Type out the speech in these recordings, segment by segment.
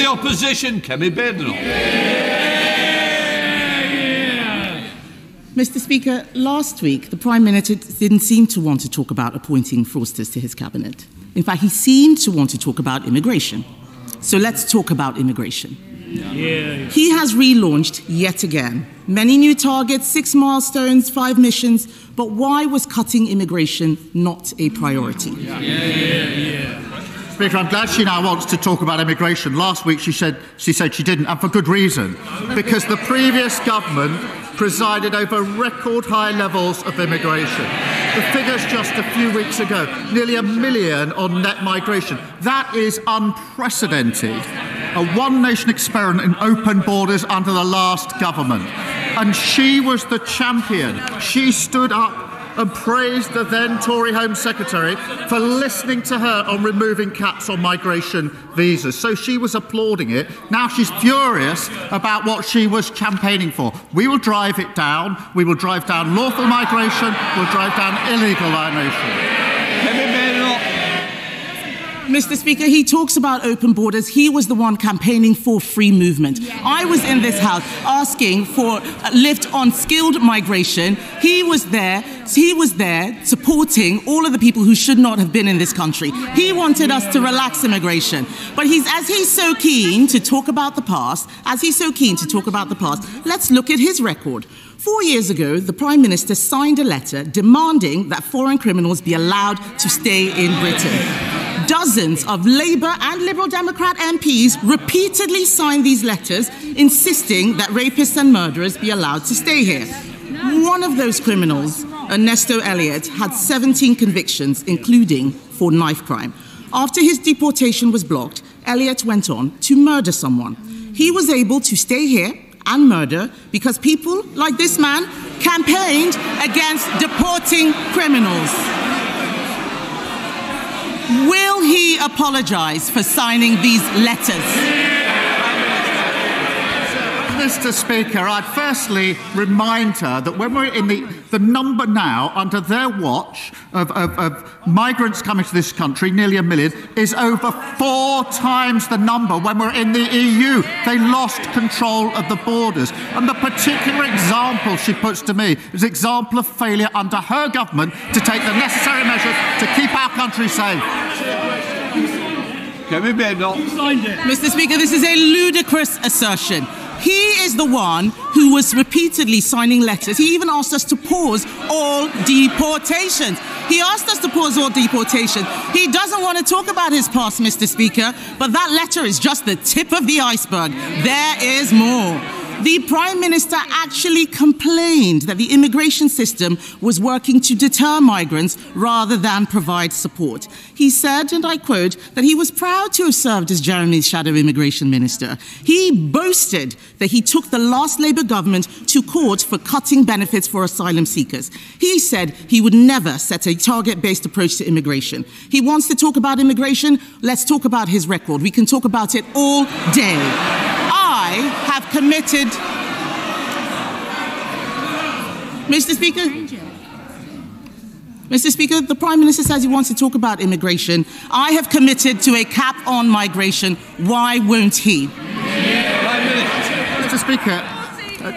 opposition, Kemi Badenoch. Mr. Speaker, last week the Prime Minister didn't seem to want to talk about appointing fraudsters to his cabinet. In fact, he seemed to want to talk about immigration. So let's talk about immigration. He has relaunched yet again. Many new targets, 6 milestones, 5 missions, but why was cutting immigration not a priority? Speaker, I'm glad she now wants to talk about immigration. Last week she said she didn't, and for good reason. Because the previous government presided over record high levels of immigration. The figures just a few weeks ago, nearly 1 million on net migration. That is unprecedented. A one-nation experiment in open borders under the last government. And she was the champion. She stood up and praised the then Tory Home Secretary for listening to her on removing caps on migration visas. So she was applauding it. Now she's furious about what she was campaigning for. We will drive it down. We will drive down lawful migration. We'll drive down illegal migration. Mr. Speaker, he talks about open borders. He was the one campaigning for free movement. I was in this House asking for a lift on skilled migration. He was there supporting all of the people who should not have been in this country. He wanted us to relax immigration. But as he's so keen to talk about the past, let's look at his record. 4 years ago, the Prime Minister signed a letter demanding that foreign criminals be allowed to stay in Britain. Dozens of Labour and Liberal Democrat MPs repeatedly signed these letters insisting that rapists and murderers be allowed to stay here. One of those criminals, Ernesto Elliott, had 17 convictions, including for knife crime. After his deportation was blocked, Elliott went on to murder someone. He was able to stay here and murder because people like this man campaigned against deporting criminals. Will he apologise for signing these letters? Mr. Speaker, I'd firstly remind her that when we're in the number now, under their watch, of migrants coming to this country, nearly 1 million, is over 4 times the number when we're in the EU. They lost control of the borders. And the particular example she puts to me is an example of failure under her government to take the necessary measures to keep our country safe. Kemi Badenoch. Mr. Speaker, this is a ludicrous assertion. He is the one who was repeatedly signing letters. He even asked us to pause all deportations. He doesn't want to talk about his past, Mr. Speaker, but that letter is just the tip of the iceberg. There is more. The Prime Minister actually complained that the immigration system was working to deter migrants rather than provide support. He said, and I quote, that he was proud to have served as Jeremy's shadow immigration minister. He boasted that he took the last Labour government to court for cutting benefits for asylum seekers. He said he would never set a target-based approach to immigration. He wants to talk about immigration. Let's talk about his record. We can talk about it all day. I have committed... Mr. Speaker, the Prime Minister says he wants to talk about immigration. I have committed to a cap on migration. Why won't he? Mr. Speaker,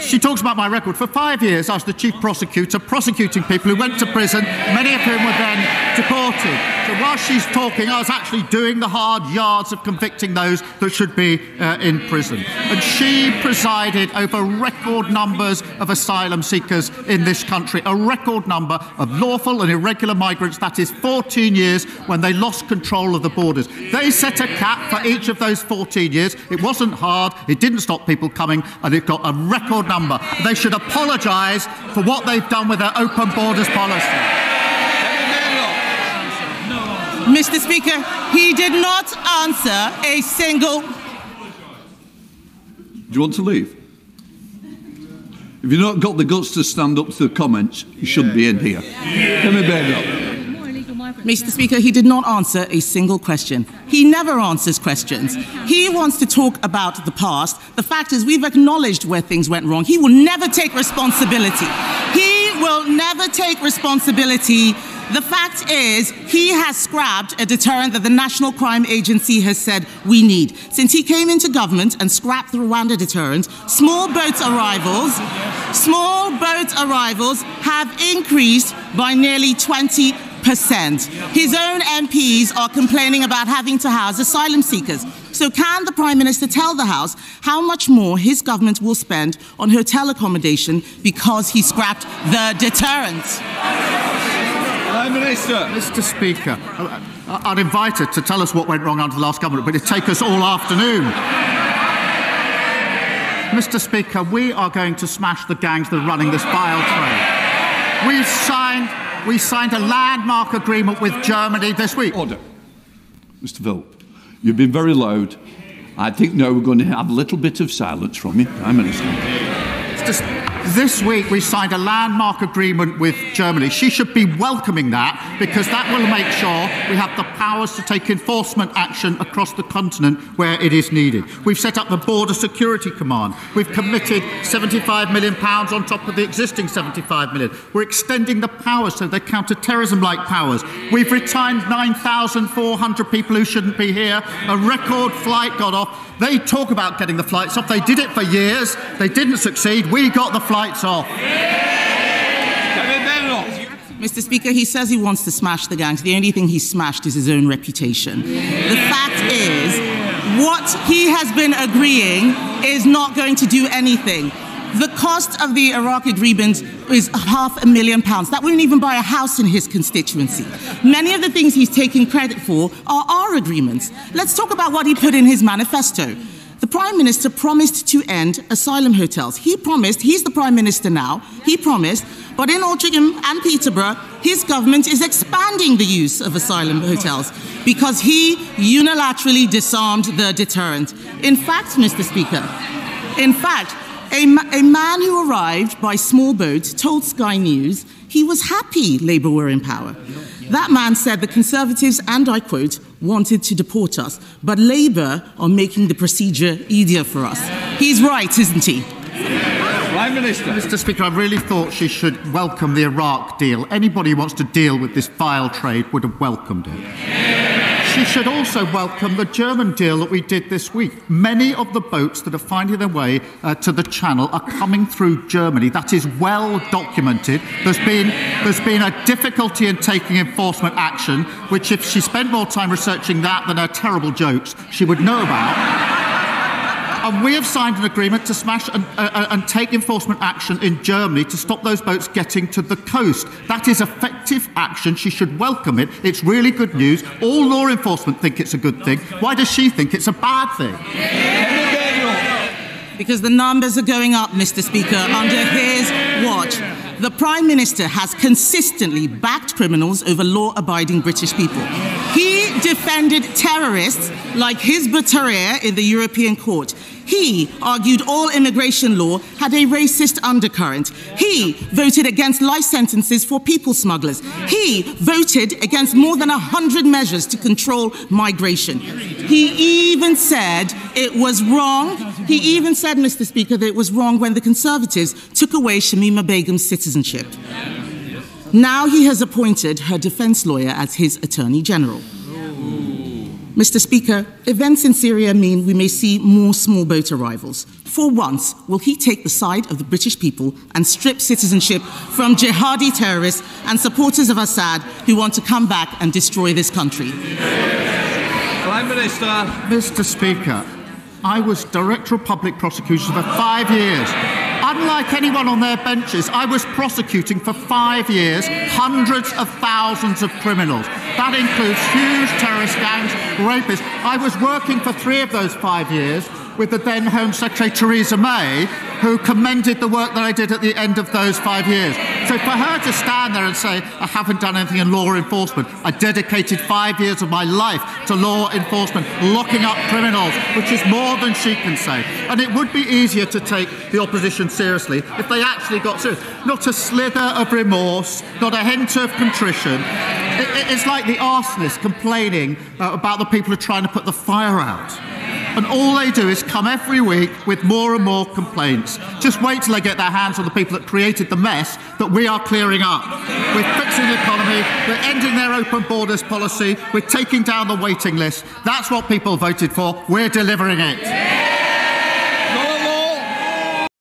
she talks about my record. For 5 years, I was the chief prosecutor, prosecuting people who went to prison, many of whom were then deported. So while she's talking, I was actually doing the hard yards of convicting those that should be in prison. And she presided over record numbers of asylum seekers in this country, a record number of lawful and irregular migrants. That is 14 years when they lost control of the borders. They set a cap for each of those 14 years. It wasn't hard. It didn't stop people coming, and it got a record number. They should apologise for what they've done with their open borders policy. Mr. Speaker, he did not answer a single... Do you want to leave? If you've not got the guts to stand up to the comments, you shouldn't be in here. Kemi Badenoch. Mr. Speaker, he did not answer a single question. He never answers questions. He wants to talk about the past. The fact is, we've acknowledged where things went wrong. He will never take responsibility. He will never take responsibility The fact is, he has scrapped a deterrent that the National Crime Agency has said we need. Since he came into government and scrapped the Rwanda deterrent, small boat arrivals have increased by nearly 20%. His own MPs are complaining about having to house asylum seekers. So can the Prime Minister tell the House how much more his government will spend on hotel accommodation because he scrapped the deterrent? Prime Minister. Mr. Speaker, I'd invite her to tell us what went wrong under the last government, but it'd take us all afternoon. Mr. Speaker, we are going to smash the gangs that are running this vile trade. We signed a landmark agreement with Germany this week. Order. Mr. Philp, you've been very loud. I think now we're going to have a little bit of silence from you, Prime Minister. This week we signed a landmark agreement with Germany. She should be welcoming that, because that will make sure we have the powers to take enforcement action across the continent where it is needed. We've set up the Border Security Command. We've committed £75 million on top of the existing £75 million. We're extending the powers, so they're counter-terrorism-like powers. We've retained 9,400 people who shouldn't be here. A record flight got off. They talk about getting the flights off. They did it for years. They didn't succeed. We got the flights off. Mr. Speaker, he says he wants to smash the gangs. The only thing he smashed is his own reputation. The fact is, what he has been agreeing is not going to do anything. The cost of the Iraq agreement is £500,000. That wouldn't even buy a house in his constituency. Many of the things he's taking credit for are our agreements. Let's talk about what he put in his manifesto. The Prime Minister promised to end asylum hotels. He promised, he's the Prime Minister now, he promised, but in Altrincham and Peterborough, his government is expanding the use of asylum hotels because he unilaterally disarmed the deterrent. In fact, Mr. Speaker, a man who arrived by small boat told Sky News he was happy Labour were in power. That man said the Conservatives, and I quote, wanted to deport us, but Labour are making the procedure easier for us. He's right, isn't he? Prime Minister. Mr. Speaker, I really thought she should welcome the Iraq deal. Anybody who wants to deal with this vile trade would have welcomed it. She should also welcome the German deal that we did this week. Many of the boats that are finding their way to the Channel are coming through Germany. That is well documented. There's been a difficulty in taking enforcement action, which if she spent more time researching that than her terrible jokes, she would know about. And we have signed an agreement to smash and take enforcement action in Germany to stop those boats getting to the coast. That is effective action. She should welcome it. It's really good news. All law enforcement think it's a good thing. Why does she think it's a bad thing? Because the numbers are going up, Mr. Speaker, under his watch. The Prime Minister has consistently backed criminals over law-abiding British people. He defended terrorists like Hizb ut-Tahrir in the European Court. He argued all immigration law had a racist undercurrent. He voted against life sentences for people smugglers. He voted against more than 100 measures to control migration. He even said it was wrong. He even said, Mr. Speaker, that it was wrong when the Conservatives took away Shamima Begum's citizenship. Now he has appointed her defence lawyer as his Attorney General. Mr. Speaker, events in Syria mean we may see more small boat arrivals. For once, will he take the side of the British people and strip citizenship from jihadi terrorists and supporters of Assad who want to come back and destroy this country? Prime Minister. Mr. Speaker, I was Director of Public Prosecution for 5 years. Unlike anyone on their benches, I was prosecuting for 5 years hundreds of thousands of criminals. That includes huge terrorist gangs, rapists. I was working for 3 of those 5 years with the then Home Secretary Theresa May, who commended the work that I did at the end of those 5 years. So for her to stand there and say, I haven't done anything in law enforcement, I dedicated 5 years of my life to law enforcement, locking up criminals, which is more than she can say. And it would be easier to take the opposition seriously if they actually got serious. Not a slither of remorse, not a hint of contrition. It's like the arsonist complaining about the people who are trying to put the fire out. And all they do is come every week with more and more complaints. Just wait till they get their hands on the people that created the mess that we are clearing up. We're fixing the economy, we're ending their open borders policy, we're taking down the waiting list. That's what people voted for. We're delivering it.